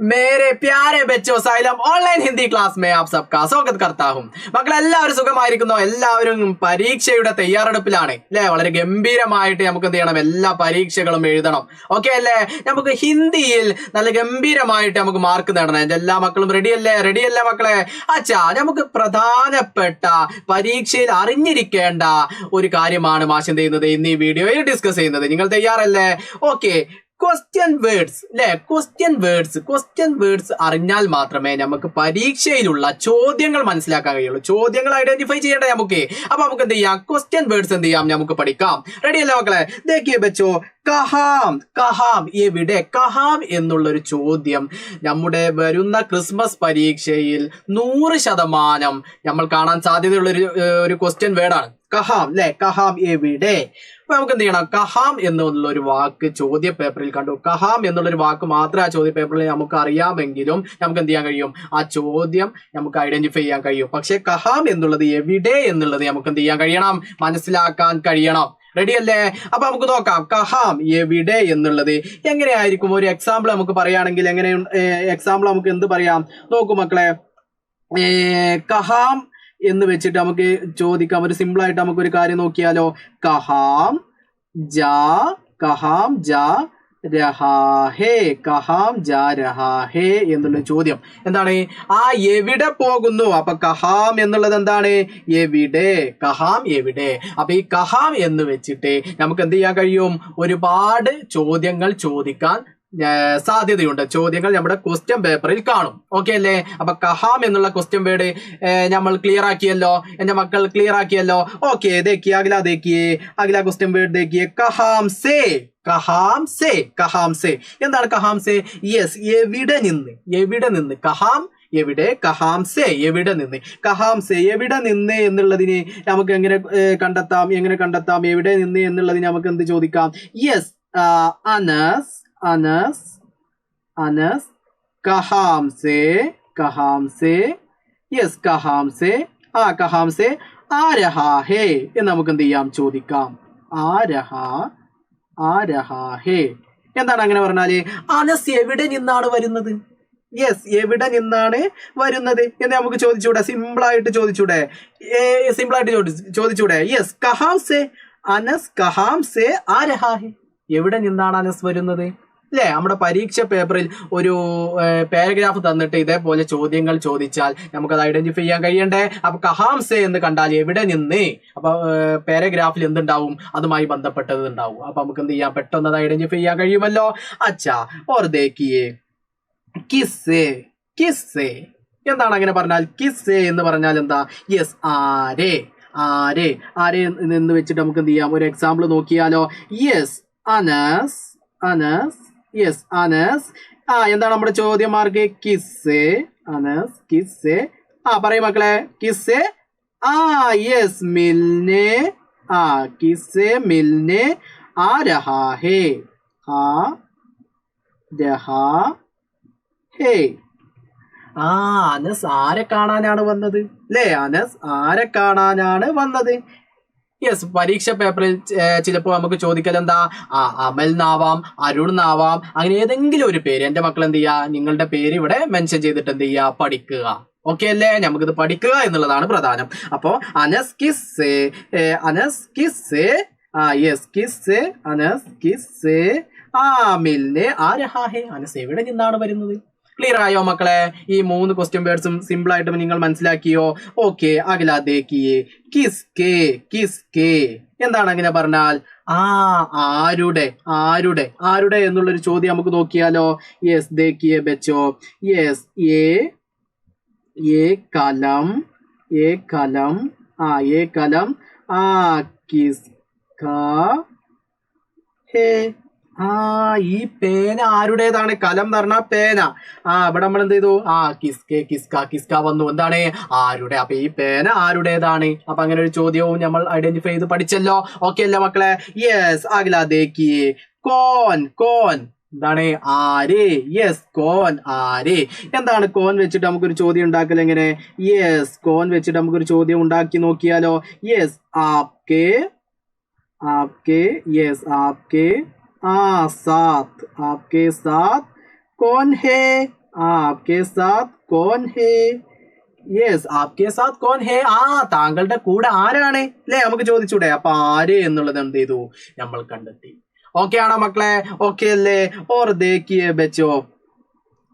मेरे प्यारे बच्चों साइलम ഓൺലൈൻ ഹിന്ദി ക്ലാസ് में आप सबका स्वागत करता हूं. മക്കളെ എല്ലാവരും സുഖമായിരിക്കുന്നോ? എല്ലാവരും പരീക്ഷയുടെ തയ്യാറെടുപ്പിലാണ് അല്ലേ? വളരെ ഗംഭീരമായിട്ട് നമുക്ക് എന്ത് ചെയ്യണം? എല്ലാ പരീക്ഷകളും എഴുതണം. ഓക്കെ അല്ലേ? നമുക്ക് ഹിന്ദിയിൽ നല്ല ഗംഭീരമായിട്ട് നമുക്ക് മാർക്ക് നേടണം. എന്റെ എല്ലാ മക്കളും റെഡിയല്ലേ മക്കളെ? അച്ഛാ, നമുക്ക് പ്രധാനപ്പെട്ട പരീക്ഷയിൽ അറിഞ്ഞിരിക്കേണ്ട ഒരു കാര്യമാണ് മാഷ് എന്ത് ചെയ്യുന്നത് ഇന്ന് ഈ വീഡിയോയിൽ ഡിസ്കസ് ചെയ്യുന്നത്. നിങ്ങൾ തയ്യാറല്ലേ? ഓക്കെ. ക്വസ്റ്റ്യൻ വേർഡ്സ് അറിഞ്ഞാൽ മാത്രമേ നമുക്ക് പരീക്ഷയിലുള്ള ചോദ്യങ്ങൾ മനസ്സിലാക്കാൻ കഴിയുള്ളൂ. ചോദ്യങ്ങൾ ഐഡന്റിഫൈ ചെയ്യേണ്ടേ നമുക്ക്. അപ്പൊ നമുക്ക് എന്ത് ചെയ്യാം? ക്വസ്റ്റ്യൻ വേർഡ്സ് എന്ത് ചെയ്യാം? നമുക്ക് പഠിക്കാം. റെഡി അല്ലേ മക്കളെ? ദേഖിയേ ബച്ചോ, കഹാം എവിടെ? കഹാം എന്നുള്ളൊരു ചോദ്യം നമ്മുടെ വരുന്ന ക്രിസ്മസ് പരീക്ഷയിൽ 100% നമ്മൾ കാണാൻ സാധ്യതയുള്ള ഒരു ക്വസ്റ്റ്യൻ വേർഡാണ് കഹാം അല്ലെ? കഹാം എവിടെ? അപ്പൊ നമുക്ക് എന്ത് ചെയ്യണം? കഹാം എന്നുള്ള ഒരു വാക്ക് ചോദ്യ പേപ്പറിൽ കണ്ടു. കഹാം എന്നുള്ളൊരു വാക്ക് മാത്രമേ ആ ചോദ്യ പേപ്പറിൽ നമുക്ക് അറിയാമെങ്കിലും നമുക്ക് എന്ത് ചെയ്യാൻ കഴിയും? ആ ചോദ്യം നമുക്ക് ഐഡന്റിഫൈ ചെയ്യാൻ കഴിയും. പക്ഷെ കഹാം എന്നുള്ളത് എവിടെ എന്നുള്ളത് നമുക്ക് എന്ത് ചെയ്യാൻ കഴിയണം? മനസ്സിലാക്കാൻ കഴിയണം. റെഡി അല്ലേ? അപ്പൊ നമുക്ക് നോക്കാം. കഹാം എവിടെ എന്നുള്ളത് എങ്ങനെയായിരിക്കും? ഒരു എക്സാമ്പിൾ നമുക്ക് പറയുകയാണെങ്കിൽ എങ്ങനെ എക്സാമ്പിൾ നമുക്ക് എന്ത് പറയാം? നോക്കൂ മക്കളെ, കഹാം എന്ന് വെച്ചിട്ട് നമുക്ക് ചോദിക്കാം. ഒരു സിമ്പിൾ ആയിട്ട് നമുക്ക് ഒരു കാര്യം നോക്കിയാലോ. കഹാം ജാ രഹാ ഹേ എന്നുള്ള ചോദ്യം എന്താണ്? ആ എവിടെ പോകുന്നു? അപ്പൊ കഹാം എന്നുള്ളത് എന്താണ്? എവിടെ? കഹാം എവിടെ? അപ്പൊ ഈ കഹാം എന്ന് വെച്ചിട്ട് നമുക്ക് എന്ത് ചെയ്യാൻ കഴിയും? ഒരുപാട് ചോദ്യങ്ങൾ ചോദിക്കാൻ സാധ്യതയുണ്ട്. ചോദ്യങ്ങൾ നമ്മുടെ ക്വസ്റ്റ്യൻ പേപ്പറിൽ കാണും. ഓക്കെ അല്ലേ? അപ്പൊ കഹാം എന്നുള്ള ക്വസ്റ്റ്യൻ വേർഡ് നമ്മൾ ക്ലിയർ ആക്കിയല്ലോ. എന്റെ മക്കൾ ക്ലിയർ ആക്കിയല്ലോ. ഓക്കെ, അഗല ക്വസ്റ്റ്യൻ വേർഡ് ദേഖിയേ. കഹാം സേ എന്താണ് കഹാം സേ? യെസ്, എവിടെ നിന്ന്. കഹാം എവിടെ? കഹാം സേ എവിടെ നിന്ന്. കഹാം സേ എവിടെ നിന്ന് എന്നുള്ളതിന് നമുക്ക് എങ്ങനെ കണ്ടെത്താം? എവിടെ നിന്ന് എന്നുള്ളതിന് നമുക്ക് എന്ത് ചോദിക്കാം? യെസ്, अनस कहाम से യെസ്, കഹാം സേ ആ രഹാ ഹേ എന്ന് നമുക്ക് എന്ത് ചെയ്യാം? ചോദിക്കാം. ആ രഹാ ഹേ എന്താണ് അങ്ങനെ പറഞ്ഞാല്? അനസ് എവിടെ നിന്നാണ് വരുന്നത്? യെസ്, എവിടെ നിന്നാണ് വരുന്നത് എന്ന് നമുക്ക് ചോദിച്ചൂടെ? സിമ്പിളായിട്ട് ചോദിച്ചൂടെ? Yes, Kahaan say Anas Kahaan say ആ രഹാ ഹേ. എവിടെ നിന്നാണ് അനസ് വരുന്നത് അല്ലേ? നമ്മുടെ പരീക്ഷ പേപ്പറിൽ ഒരു പാരഗ്രാഫ് തന്നിട്ട് ഇതേപോലെ ചോദ്യങ്ങൾ ചോദിച്ചാൽ നമുക്കത് ഐഡന്റിഫൈ ചെയ്യാൻ കഴിയണ്ടേ? അപ്പൊ കഹാം സേ എന്ന് കണ്ടാൽ എവിടെ നിന്ന്, അപ്പൊ പാരഗ്രാഫിൽ എന്തുണ്ടാവും? അതുമായി ബന്ധപ്പെട്ടത് ഉണ്ടാവും. അപ്പൊ നമുക്ക് എന്ത് ചെയ്യാം? പെട്ടെന്ന് അത് ഐഡന്റിഫൈ ചെയ്യാൻ കഴിയുമല്ലോ. അച്ഛാ, ഓർ ദേഖിയേ കിസ്സേ എന്താണ് അങ്ങനെ പറഞ്ഞാൽ? കിസ്സേ എന്ന് പറഞ്ഞാൽ എന്താ? യെസ്, ആരെ എന്ന് വെച്ചിട്ട് നമുക്ക് എന്ത് ചെയ്യാം? ഒരു എക്സാമ്പിൾ നോക്കിയാലോ. Yes, Anas yes, Anas. എന്താണ് നമ്മുടെ ചോദ്യം മാർക്ക്? കിസ്സേ പറയും മക്കളെ. കിസ്സേ യെസ്, മിൽനെ കിസ്സേ മിൽനെ ആ രഹാ ഹേ അനസ് ആരെ കാണാനാണ് വന്നത് അല്ലേ? അനസ് ആരെ കാണാനാണ് വന്നത്? യെസ്, പരീക്ഷ പേപ്പറിൽ ചിലപ്പോൾ നമുക്ക് ചോദിക്കൽ എന്താ? അമൽ നാവാം, അരുൺ നാവാം, അങ്ങനെ ഏതെങ്കിലും ഒരു പേര്. എന്റെ മക്കൾ എന്ത് ചെയ്യുക? നിങ്ങളുടെ പേര് ഇവിടെ മെൻഷൻ ചെയ്തിട്ട് എന്ത് ചെയ്യുക? പഠിക്കുക. ഓക്കെ അല്ലേ? നമുക്കിത് പഠിക്കുക എന്നുള്ളതാണ് പ്രധാനം. അപ്പോ അനസ് കിസ്സേ യെസ്, കിസ്സേ അനസ് കിസ്സേ മിൽനെ ആ രഹാ ഹേ. അനസ് എവിടെ നിന്നാണ് വരുന്നത്? ക്ലിയർ ആയോ മക്കളെ? ഈ 3 ക്വസ്റ്റ്യൻ വേർഡ്സും സിമ്പിൾ ആയിട്ട് നിങ്ങൾ മനസ്സിലാക്കിയോ? ഓക്കെ, അഗല ദേഖിയേ. കിസ്കേ എന്താണ് അങ്ങനെ പറഞ്ഞാൽ? ആരുടെ എന്നുള്ളൊരു ചോദ്യം നമുക്ക് നോക്കിയാലോ. യെസ്, ദേഖിയേ ബച്ചോ. യെസ്, കലം കിസ്കാ ഹേ. ഈ പേന ആരുടേതാണ്? കലം എന്ന് പറഞ്ഞാൽ പേന. ഇവിടെ നമ്മൾ എന്ത് ചെയ്തു? കിസ്ക വന്നു. എന്താണ്? ആരുടെ. അപ്പൊ ഈ പേന ആരുടേതാണ്? അപ്പൊ അങ്ങനെ ഒരു ചോദ്യവും നമ്മൾ ഐഡന്റിഫൈ ചെയ്ത് പഠിച്ചല്ലോ. ഓക്കെ അല്ലേ മക്കളെ? യെസ്, അഗല ദേഖിയേ. കോൻ എന്താണ്? ആര്. യെസ്, കോൻ ആര്. എന്താണ് കോൻ വെച്ചിട്ട് നമുക്കൊരു ചോദ്യം ഉണ്ടാക്കൽ എങ്ങനെ? യെസ്, കോൻ വെച്ചിട്ട് നമുക്കൊരു ചോദ്യം ഉണ്ടാക്കി നോക്കിയാലോ. യെസ്, ആപ്കെ യെസ്, ആപ്കെ साथ आपके साथ कौन है? ആപ്കെ സാത്ത് കോൻ ഹേ. യെസ്, ആപ്കെ സാത്ത് കോൻ ഹേ. താങ്കളുടെ കൂടെ ആരാണ് അല്ലെ നമുക്ക് ചോദിച്ചൂടെ. അപ്പൊ ആര് എന്നുള്ളത് എന്ത് ചെയ്തു, നമ്മൾ കണ്ടെത്തി. ഓക്കെ ആണോ മക്കളെ? ഓക്കെ അല്ലേ? ഓർ ദേക്കിയേ ബച്ചോ,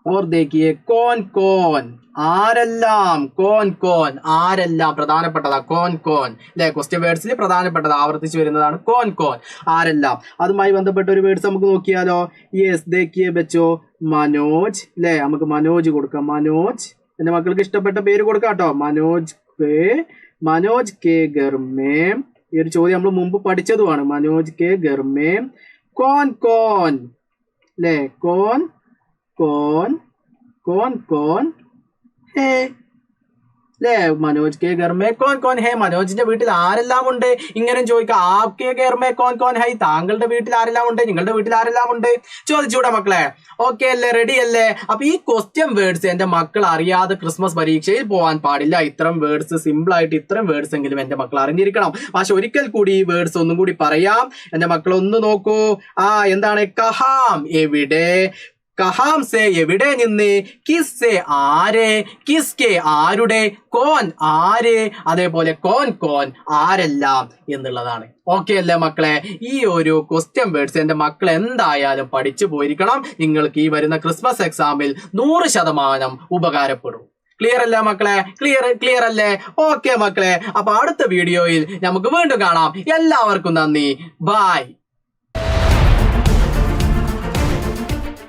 ഓർ ദേക്കിയേ കോൻ കോൻ, ആരെല്ലാം. കോൻ കോൻ, ആരെല്ലാം പ്രധാനപ്പെട്ടതാ. കോൻ കോൻ അല്ലെ, ക്വസ്റ്റ്യൻ വേർഡ്സിൽ പ്രധാനപ്പെട്ടത് ആവർത്തിച്ച് വരുന്നതാണ് കോൻ കോൻ, ആരെല്ലാം. അതുമായി ബന്ധപ്പെട്ട ഒരു വേർഡ്സ് നമുക്ക് നോക്കിയാലോ. യെസ്, ദേക്കിയേ ബച്ചോ മനോജ് അല്ലെ, നമുക്ക് മനോജ് കൊടുക്കാം. മനോജ്, എന്റെ മക്കൾക്ക് ഇഷ്ടപ്പെട്ട പേര് കൊടുക്കാം കേട്ടോ. മനോജ് കെ ഗർമേം. ഈ ഒരു ചോദ്യം നമ്മൾ മുമ്പ് പഠിച്ചതുമാണ്. മനോജ് കെ ഗർമേം കോൻ കോൻ അല്ലെ, കോൻ കോൻ കോൻ കോൻ ഹേ അല്ലേ. മനോജ് കെ ഗർമേ കോൻ കോൻ ഹേ, മനോജിന്റെ വീട്ടിൽ ആരെല്ലാം ഉണ്ട്. ഇങ്ങനെ ചോദിക്കാം. ആപ്കെ ഗർമേ കോൻ കോൻ ഹൈ, താങ്കളുടെ വീട്ടിൽ ആരെല്ലാം ഉണ്ട്, നിങ്ങളുടെ വീട്ടിൽ ആരെല്ലാം ഉണ്ട്, ചോദിച്ചൂടെ മക്കളെ. ഓക്കെ അല്ലേ? റെഡി അല്ലേ? അപ്പൊ ഈ ക്വസ്റ്റ്യൻ വേർഡ്സ് എന്റെ മക്കൾ അറിയാതെ ക്രിസ്മസ് പരീക്ഷയിൽ പോകാൻ പാടില്ല. ഇത്തരം വേർഡ്സ് സിമ്പിൾ ആയിട്ട് ഇത്തരം വേർഡ്സ് എങ്കിലും എന്റെ മക്കൾ അറിഞ്ഞിരിക്കണം. പക്ഷെ ഒരിക്കൽ കൂടി ഈ വേർഡ്സ് ഒന്നും കൂടി പറയാം. എന്റെ മക്കൾ ഒന്ന് നോക്കൂ. എന്താണ് കഹാം, എവിടെ. കഹാം സെ, എവിടെ നിന്ന്. കിസ് സെ, ആരെ. കിസ്കെ, ആരുടെ. കോൻ, ആര്. അതേപോലെ കോൻ കോൻ, ആരെല്ലാം എന്നുള്ളതാണ്. ഓക്കെ അല്ലേ മക്കളെ? ഈ ഒരു ക്വസ്റ്റ്യൻ വേർഡ്സ് എന്റെ മക്കൾ എന്തായാലും പഠിച്ചു പോയിരിക്കണം. നിങ്ങൾക്ക് ഈ വരുന്ന ക്രിസ്മസ് എക്സാമിൽ 100% ഉപകാരപ്പെടും. ക്ലിയർ അല്ലേ മക്കളെ? ക്ലിയർ അല്ലേ? ഓക്കെ മക്കളെ, അപ്പൊ അടുത്ത വീഡിയോയിൽ നമുക്ക് വീണ്ടും കാണാം. എല്ലാവർക്കും നന്ദി. ബൈ.